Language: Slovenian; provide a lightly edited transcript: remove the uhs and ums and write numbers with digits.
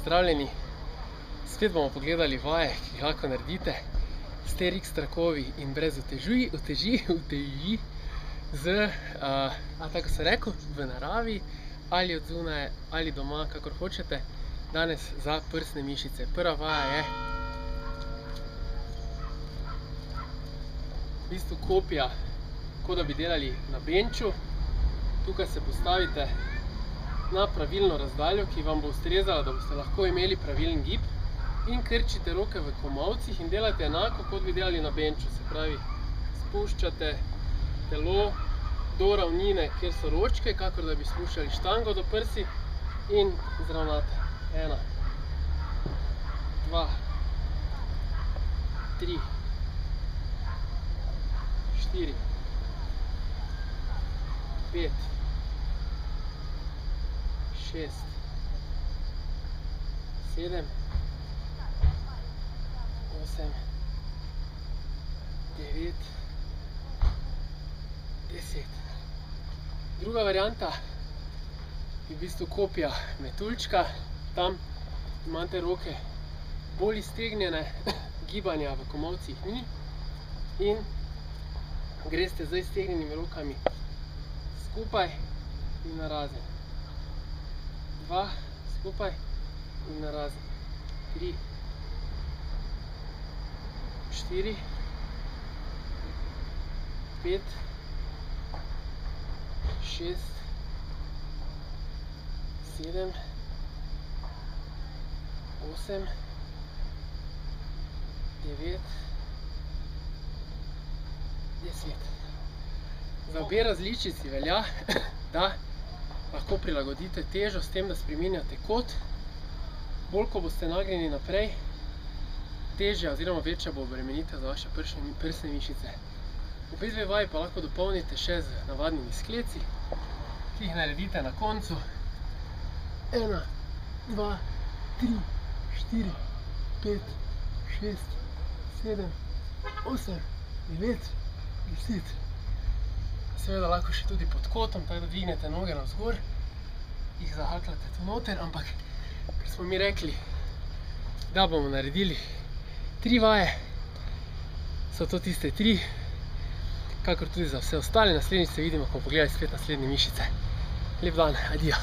pozdravljeni. Spet bomo pogledali vaje, ki jih lahko naredite s TRX trakovi in brez uteži z, tako sem rekel, v naravi ali od zunaj ali doma, kakor hočete. Danes za prsne mišice. Prva vaja je v bistvu kopija, kot da bi delali na benču. Tukaj se postavite na pravilno razdaljo, ki vam bo ustrezala, da boste lahko imeli pravilen gib, in krčite roke v komolcih in delate enako, kot bi delali na benču. Se pravi, spuščate telo do ravnine, kjer so ročke, kakor da bi spuščali štango do prsi, in izravnate. 1, 2, 3, 4, 5, 6, 7, 8, 9, 10. Druga varianta je v bistvu kopija metuljčka. Tam imate roke bolj iztegnjene, gibanja v komolcih ni, in greste z iztegnjenimi rokami skupaj in narazen. 2, skupaj in narazen. 3, 4, 5, 6, 7, 8, 9, 10. Za obe različici velja, da lahko prilagodite težo s tem, da spreminjate kot. Bolj, ko boste nagnjeni naprej, težja oziroma večja bo obremenitev za vaše prsne mišice. Obe dve vaji pa lahko dopolnite še z navadnimi skleci, ki jih naredite na koncu. 1, 2, 3, 4, 5, 6, 7, 8, 9, 10. Seveda lahko še tudi pod kotom, tako da dvignete noge navzgor, jih zahakljate tu noter, ampak ker smo mi rekli, da bomo naredili 3 vaje, so to tiste 3, kakor tudi za vse ostale. Naslednjič se vidimo, ko bomo pogledali spet naslednje mišice. Lep dan, adijo!